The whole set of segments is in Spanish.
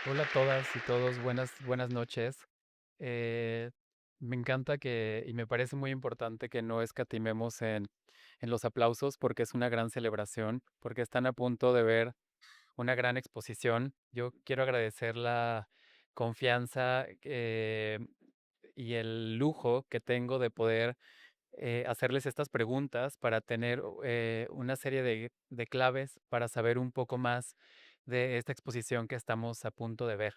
Hola a todas y todos, buenas noches. Eh, Me encanta y me parece muy importante que no escatimemos en los aplausos porque es una gran celebración, porque están a punto de ver una gran exposición. Yo quiero agradecer la confianza y el lujo que tengo de poder hacerles estas preguntas para tener una serie de claves para saber un poco más de esta exposición que estamos a punto de ver.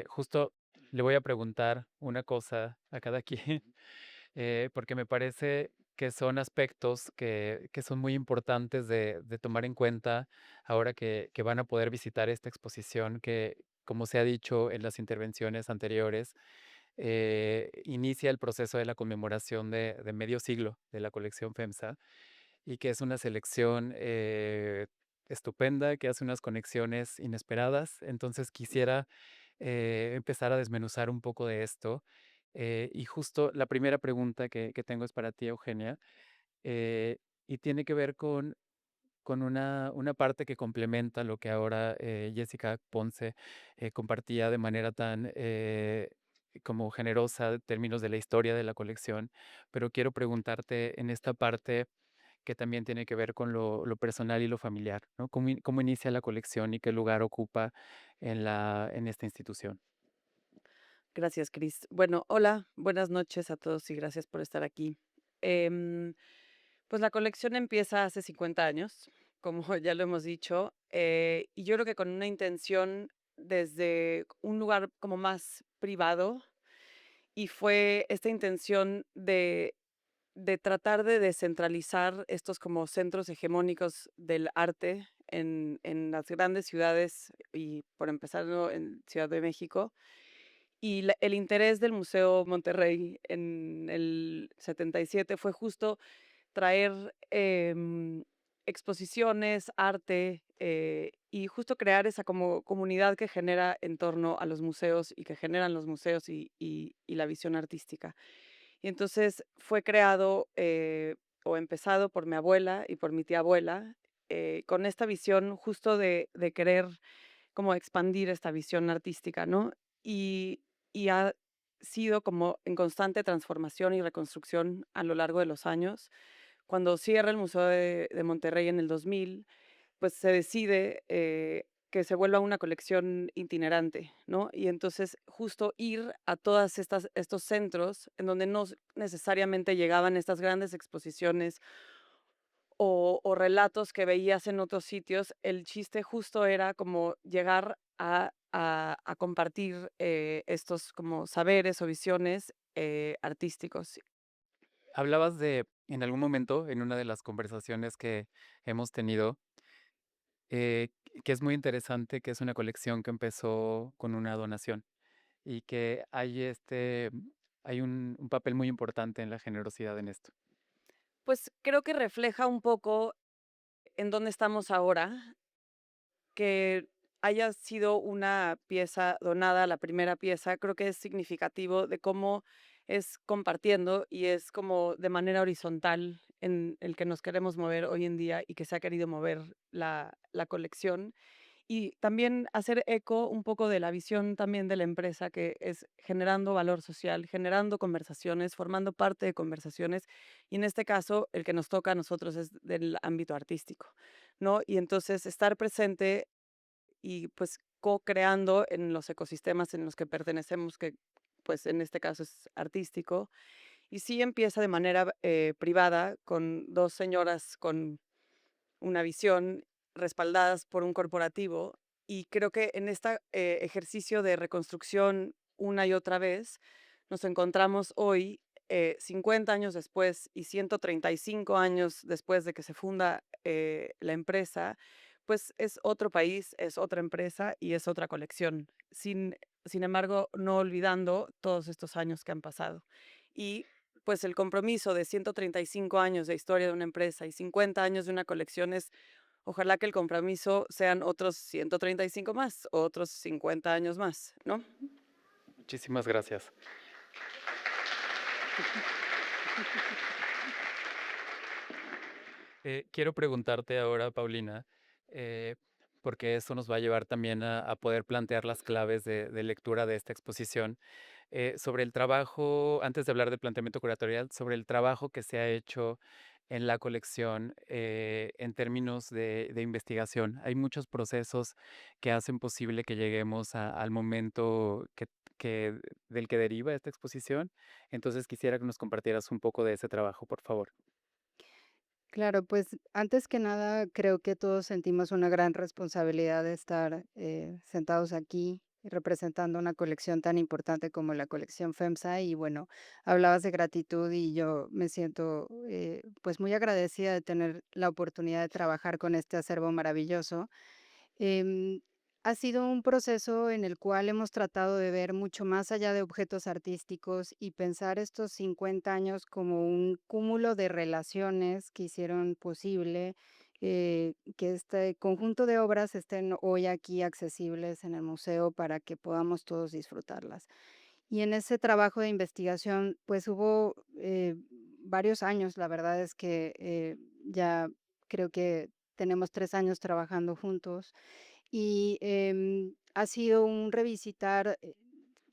Justo le voy a preguntar una cosa a cada quien, porque me parece que son aspectos que son muy importantes de tomar en cuenta ahora que van a poder visitar esta exposición que, como se ha dicho en las intervenciones anteriores, inicia el proceso de la conmemoración de medio siglo de la colección FEMSA y que es una selección estupenda, que hace unas conexiones inesperadas. Entonces quisiera empezar a desmenuzar un poco de esto. Y justo la primera pregunta que tengo es para ti, Eugenia, eh, y tiene que ver con una parte que complementa lo que ahora Jessica Ponce compartía de manera tan como generosa en términos de la historia de la colección, pero quiero preguntarte en esta parte que también tiene que ver con lo personal y lo familiar, ¿no? ¿Cómo inicia la colección y qué lugar ocupa en esta institución? Gracias, Cris. Bueno, hola, buenas noches a todos y gracias por estar aquí. Em, pues la colección empieza hace 50 años, como ya lo hemos dicho, y yo creo que con una intención desde un lugar como más privado, y fue esta intención de tratar de descentralizar estos como centros hegemónicos del arte en las grandes ciudades y por empezar ¿no? en Ciudad de México y el interés del Museo Monterrey en el 77 fue justo traer exposiciones, arte y justo crear esa como comunidad que genera en torno a los museos y que generan los museos y la visión artística. Y entonces fue creado o empezado por mi abuela y por mi tía abuela con esta visión justo de querer como expandir esta visión artística, ¿no? Y y ha sido como en constante transformación y reconstrucción a lo largo de los años. Cuando cierra el Museo de Monterrey en el 2000, pues se decide, que se vuelva una colección itinerante, ¿no? Y entonces justo ir a todas estas estos centros en donde no necesariamente llegaban estas grandes exposiciones o relatos que veías en otros sitios, el chiste justo era como llegar a compartir, estos como saberes o visiones, artísticos. Hablabas de, en algún momento, en una de las conversaciones que hemos tenido, eh, que es muy interesante, que es una colección que empezó con una donación y que hay un papel muy importante en la generosidad en esto. Pues, creo que refleja un poco en dónde estamos ahora, que haya sido una pieza donada, la primera pieza, creo que es significativo de cómo es compartiendo y es como de manera horizontal en el que nos queremos mover hoy en día y que se ha querido mover la colección. Y también hacer eco un poco de la visión también de la empresa, que es generando valor social, generando conversaciones, formando parte de conversaciones, y en este caso, el que nos toca a nosotros es del ámbito artístico, ¿no? Y entonces estar presente y, pues, co-creando en los ecosistemas en los que pertenecemos, que, pues, en este caso es artístico. Y sí empieza de manera, privada con 2 señoras con una visión respaldadas por un corporativo, y creo que en este ejercicio de reconstrucción una y otra vez, nos encontramos hoy, 50 años después y 135 años después de que se funda, la empresa, pues es otro país, es otra empresa y es otra colección. Sin embargo, no olvidando todos estos años que han pasado. Y pues el compromiso de 135 años de historia de una empresa y 50 años de una colección es, ojalá que el compromiso sean otros 135 más, o otros 50 años más, ¿no? Muchísimas gracias. Quiero preguntarte ahora, Paulina, eh, porque eso nos va a llevar también a poder plantear las claves de lectura de esta exposición. Sobre el trabajo, antes de hablar del planteamiento curatorial, sobre el trabajo que se ha hecho en la colección en términos de investigación. Hay muchos procesos que hacen posible que lleguemos al momento que, del que deriva esta exposición. Entonces quisiera que nos compartieras un poco de ese trabajo, por favor. Claro, pues antes que nada creo que todos sentimos una gran responsabilidad de estar sentados aquí y representando una colección tan importante como la colección FEMSA. Y bueno, hablabas de gratitud y yo me siento pues muy agradecida de tener la oportunidad de trabajar con este acervo maravilloso. Em, Ha sido un proceso en el cual hemos tratado de ver mucho más allá de objetos artísticos y pensar estos 50 años como un cúmulo de relaciones que hicieron posible que este conjunto de obras estén hoy aquí accesibles en el museo para que podamos todos disfrutarlas. Y en ese trabajo de investigación, pues hubo varios años, la verdad es que ya creo que tenemos 3 años trabajando juntos y ha sido un revisitar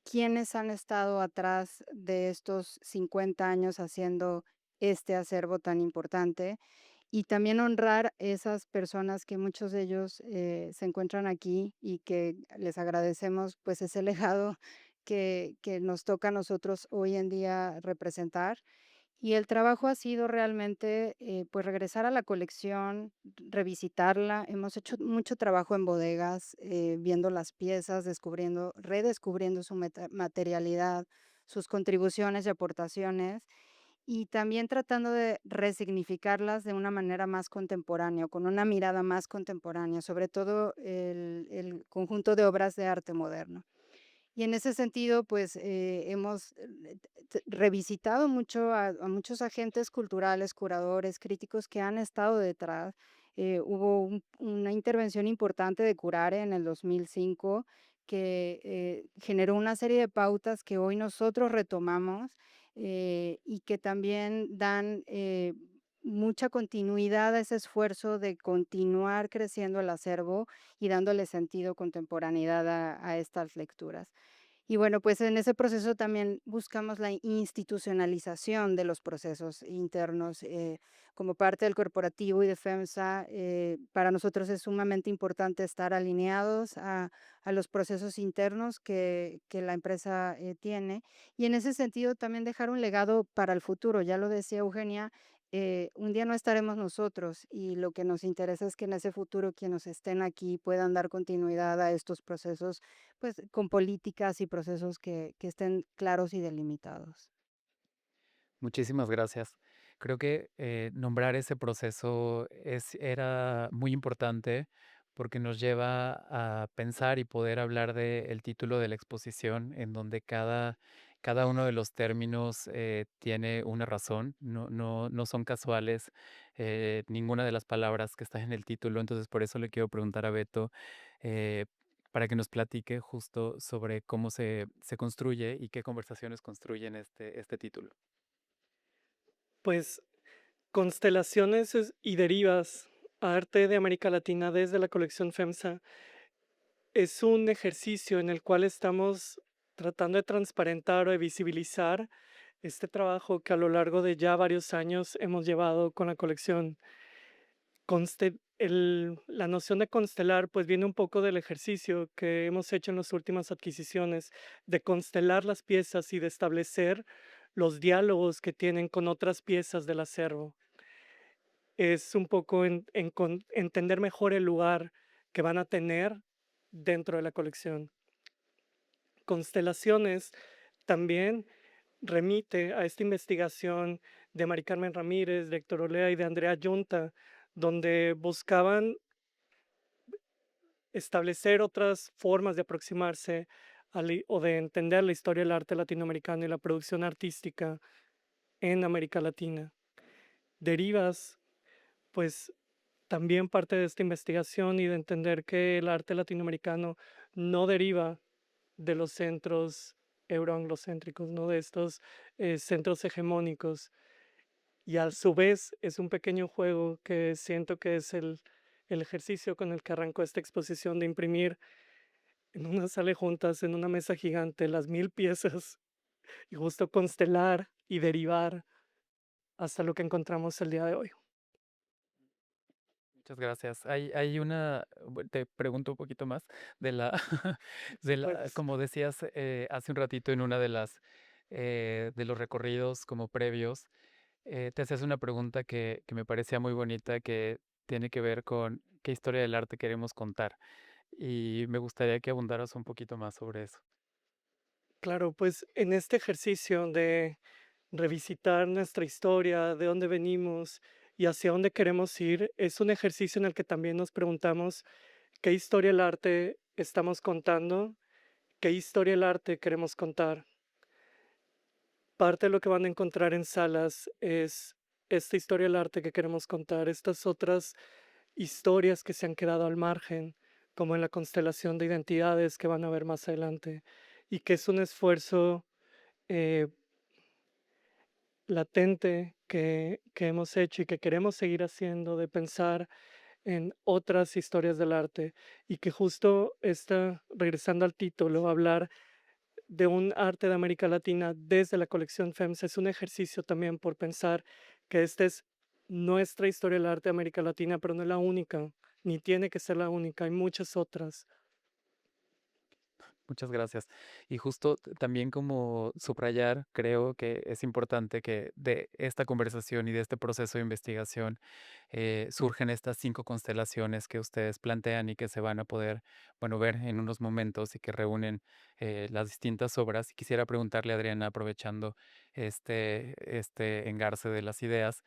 quiénes han estado atrás de estos 50 años haciendo este acervo tan importante y también honrar esas personas que muchos de ellos se encuentran aquí y que les agradecemos pues ese legado que nos toca a nosotros hoy en día representar. Y el trabajo ha sido realmente, pues, regresar a la colección, revisitarla. Hemos hecho mucho trabajo en bodegas, viendo las piezas, descubriendo, redescubriendo su materialidad, sus contribuciones y aportaciones, y también tratando de resignificarlas de una manera más contemporánea, con una mirada más contemporánea, sobre todo el conjunto de obras de arte moderno. Y en ese sentido, pues, hemos revisitado mucho a muchos agentes culturales, curadores, críticos que han estado detrás. Hubo una intervención importante de Curare en el 2005 que generó una serie de pautas que hoy nosotros retomamos y que también dan mucha continuidad a ese esfuerzo de continuar creciendo el acervo y dándole sentido, contemporaneidad a estas lecturas. Y bueno, pues en ese proceso también buscamos la institucionalización de los procesos internos como parte del corporativo y de FEMSA. Para nosotros es sumamente importante estar alineados a los procesos internos que la empresa tiene y en ese sentido también dejar un legado para el futuro. Ya lo decía Eugenia, un día no estaremos nosotros y lo que nos interesa es que en ese futuro quienes estén aquí puedan dar continuidad a estos procesos pues, con políticas y procesos que estén claros y delimitados. Muchísimas gracias. Creo que nombrar ese proceso era muy importante porque nos lleva a pensar y poder hablar del título de la exposición, en donde cada uno de los términos tiene una razón, no son casuales ninguna de las palabras que están en el título. Entonces, por eso le quiero preguntar a Beto eh, para que nos platique justo sobre cómo se construye y qué conversaciones construyen este título. Pues constelaciones y derivas, arte de América Latina desde la colección FEMSA, es un ejercicio en el cual estamos tratando de transparentar o de visibilizar este trabajo que a lo largo de ya varios años hemos llevado con la colección. La noción de constelar pues viene un poco del ejercicio que hemos hecho en las últimas adquisiciones, de constelar las piezas y de establecer los diálogos que tienen con otras piezas del acervo. Es un poco entender mejor el lugar que van a tener dentro de la colección. Constelaciones también remite a esta investigación de Mari Carmen Ramírez, de Héctor Olea y de Andrea Yunta, donde buscaban establecer otras formas de aproximarse o de entender la historia del arte latinoamericano y la producción artística en América Latina. Derivas, pues también parte de esta investigación y de entender que el arte latinoamericano no deriva de los centros euroanglocéntricos, no de estos centros hegemónicos. Y a su vez es un pequeño juego que siento que es el ejercicio con el que arrancó esta exposición de imprimir en una sala juntas, en una mesa gigante, las 1000 piezas y justo constelar y derivar hasta lo que encontramos el día de hoy. Muchas gracias. Hay una, te pregunto un poquito más de la, Pues, como decías hace un ratito en una de de los recorridos como previos, te hacías una pregunta que me parecía muy bonita, que tiene que ver con qué historia del arte queremos contar. Y me gustaría que abundaras un poquito más sobre eso. claro, pues en este ejercicio de revisitar nuestra historia, de dónde venimos y hacia dónde queremos ir, es un ejercicio en el que también nos preguntamos qué historia del arte estamos contando, qué historia del arte queremos contar. Parte de lo que van a encontrar en salas es esta historia del arte que queremos contar, estas otras historias que se han quedado al margen, como en la constelación de identidades que van a ver más adelante, y que es un esfuerzo eh, latente que hemos hecho y que queremos seguir haciendo de pensar en otras historias del arte y que justo está, regresando al título, hablar de un arte de América Latina desde la colección FEMS es un ejercicio también por pensar que esta es nuestra historia del arte de América Latina, pero no es la única, ni tiene que ser la única, hay muchas otras. Muchas gracias. Y justo también como subrayar, creo que es importante que de esta conversación y de este proceso de investigación surgen estas 5 constelaciones que ustedes plantean y que se van a poder, bueno, ver en unos momentos y que reúnen las distintas obras. Y quisiera preguntarle a Adriana, aprovechando este engarce de las ideas,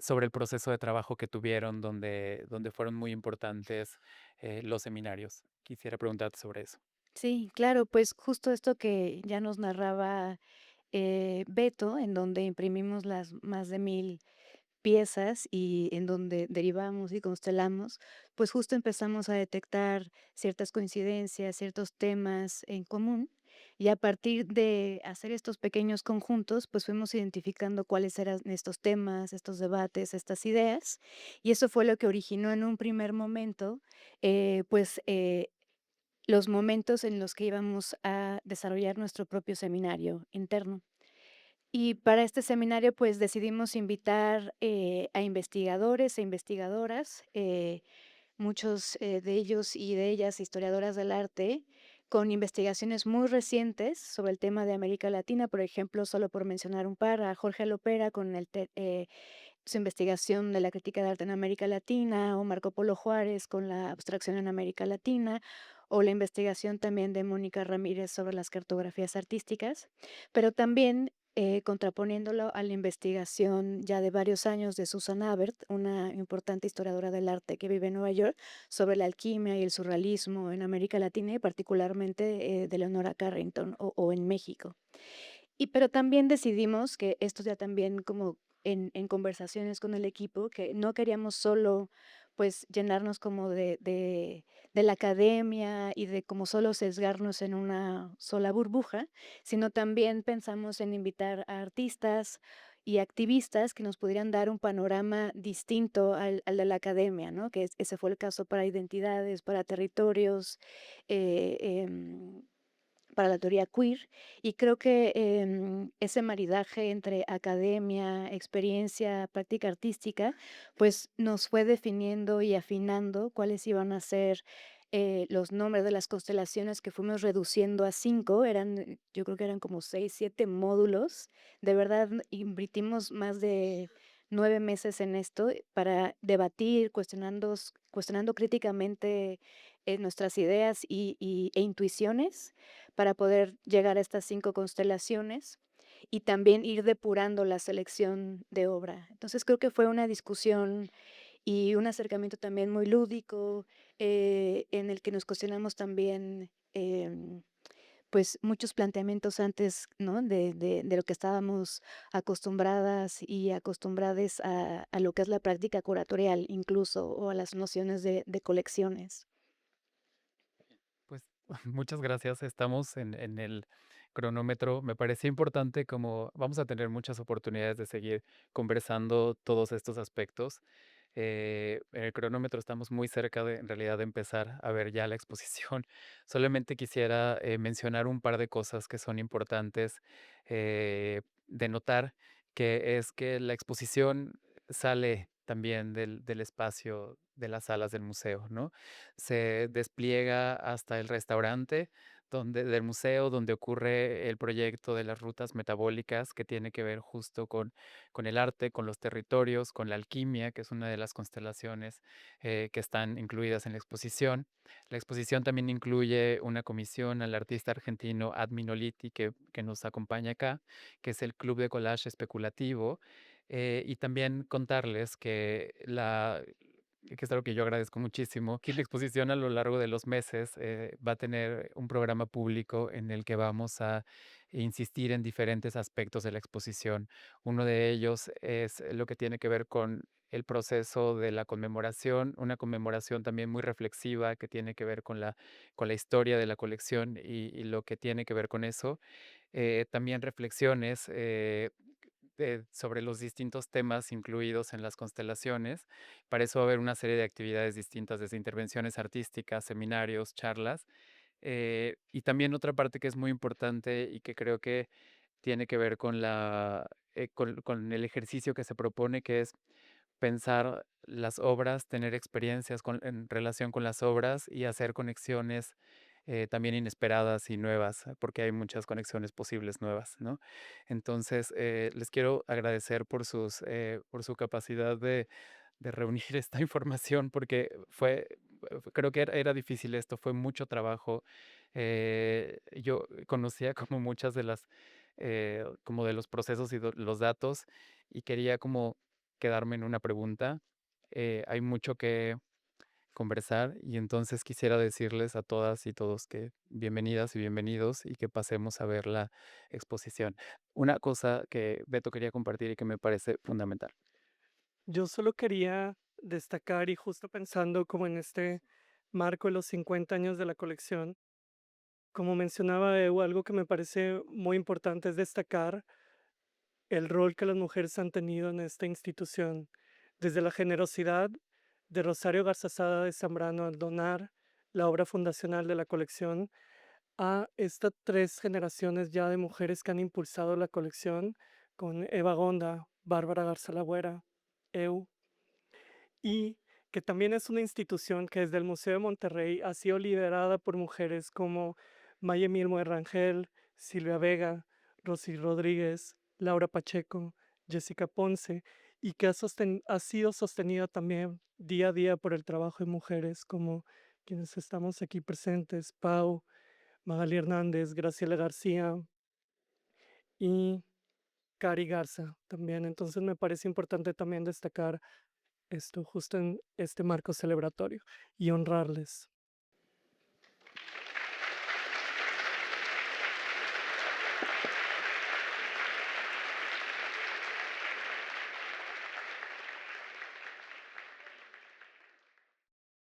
sobre el proceso de trabajo que tuvieron, donde fueron muy importantes los seminarios. Quisiera preguntarte sobre eso. Sí, claro, pues justo esto que ya nos narraba Beto, en donde imprimimos las más de 1000 piezas y en donde derivamos y constelamos, pues justo empezamos a detectar ciertas coincidencias, ciertos temas en común. Y a partir de hacer estos pequeños conjuntos, pues fuimos identificando cuáles eran estos temas, estos debates, estas ideas. Y eso fue lo que originó en un primer momento, los momentos en los que íbamos a desarrollar nuestro propio seminario interno. Y para este seminario, pues decidimos invitar a investigadores e investigadoras, muchos de ellos y de ellas historiadoras del arte, con investigaciones muy recientes sobre el tema de América Latina, por ejemplo, solo por mencionar un par, a Jorge Lopera con su investigación de la crítica de arte en América Latina, o Marco Polo Juárez con la abstracción en América Latina, o la investigación también de Mónica Ramírez sobre las cartografías artísticas, pero también contraponiéndolo a la investigación ya de varios años de Susan Abert, una importante historiadora del arte que vive en Nueva York, sobre la alquimia y el surrealismo en América Latina y particularmente de Leonora Carrington o en México. Pero también decidimos que esto ya también como en conversaciones con el equipo, que no queríamos solo, pues, llenarnos como de la academia y de como solo sesgarnos en una sola burbuja, sino también pensamos en invitar a artistas y activistas que nos pudieran dar un panorama distinto al de la academia, ¿no? Que ese fue el caso para identidades, para territorios, eh, em para la teoría queer, y creo que, ese maridaje entre academia, experiencia, práctica artística, pues, nos fue definiendo y afinando cuáles iban a ser, los nombres de las constelaciones que fuimos reduciendo a 5 eran, yo creo que eran como 6 7 módulos. De verdad, invertimos más de 9 meses en esto para debatir, cuestionando críticamente, nuestras ideas e intuiciones, para poder llegar a estas 5 constelaciones y también ir depurando la selección de obra. Entonces, creo que fue una discusión y un acercamiento también muy lúdico, en el que nos cuestionamos también, pues, muchos planteamientos antes, ¿no?, de lo que estábamos acostumbradas y acostumbrades a lo que es la práctica curatorial, incluso, o a las nociones de colecciones. Pues muchas gracias. Estamos en el cronómetro. Me parecía importante como vamos a tener muchas oportunidades de seguir conversando todos estos aspectos. En el cronómetro estamos muy cerca de, en realidad, de empezar a ver ya la exposición. Solamente quisiera mencionar un par de cosas que son importantes de notar, que es que la exposición sale también del espacio de las salas del museo, ¿no? Se despliega hasta el restaurante del museo, donde ocurre el proyecto de las rutas metabólicas, que tiene que ver justo con el arte, con los territorios, con la alquimia, que es una de las constelaciones que están incluidas en la exposición. La exposición también incluye una comisión al artista argentino Admin Oliti, que nos acompaña acá, que es el Club de Collage Especulativo. Y también contarles que es algo que yo agradezco muchísimo, que la exposición a lo largo de los meses va a tener un programa público en el que vamos a insistir en diferentes aspectos de la exposición. Uno de ellos es lo que tiene que ver con el proceso de la conmemoración, una conmemoración también muy reflexiva que tiene que ver con la historia de la colección y lo que tiene que ver con eso. También reflexiones sobre los distintos temas incluidos en las constelaciones. Para eso va a haber una serie de actividades distintas, desde intervenciones artísticas, seminarios, charlas. Y también otra parte que es muy importante y que creo que tiene que ver con el ejercicio que se propone, que es pensar las obras, tener experiencias en relación con las obras y hacer conexiones también inesperadas y nuevas, porque hay muchas conexiones posibles nuevas, ¿no? Entonces, les quiero agradecer por su capacidad de reunir esta información, porque creo que era difícil esto, fue mucho trabajo. Yo conocía como muchas de como de los procesos y los datos, y quería como quedarme en una pregunta. Hay mucho que conversar y entonces quisiera decirles a todas y todos que bienvenidas y bienvenidos y que pasemos a ver la exposición. Una cosa que Beto quería compartir y que me parece fundamental. Yo solo quería destacar y justo pensando como en este marco de los 50 años de la colección, como mencionaba Ew, algo que me parece muy importante es destacar el rol que las mujeres han tenido en esta institución, desde la generosidad de Rosario Garzazada de Zambrano al donar la obra fundacional de la colección a estas 3 generaciones ya de mujeres que han impulsado la colección, con Eva Gonda, Bárbara Garzalagüera, Eu, y que también es una institución que desde el Museo de Monterrey ha sido liderada por mujeres como Maya Milmo Rangel, Silvia Vega, Rosy Rodríguez, Laura Pacheco, Jessica Ponce, y que ha sido sostenida también día a día por el trabajo de mujeres como quienes estamos aquí presentes, Pau, Magali Hernández, Graciela García y Cari Garza también. Entonces me parece importante también destacar esto justo en este marco celebratorio y honrarles.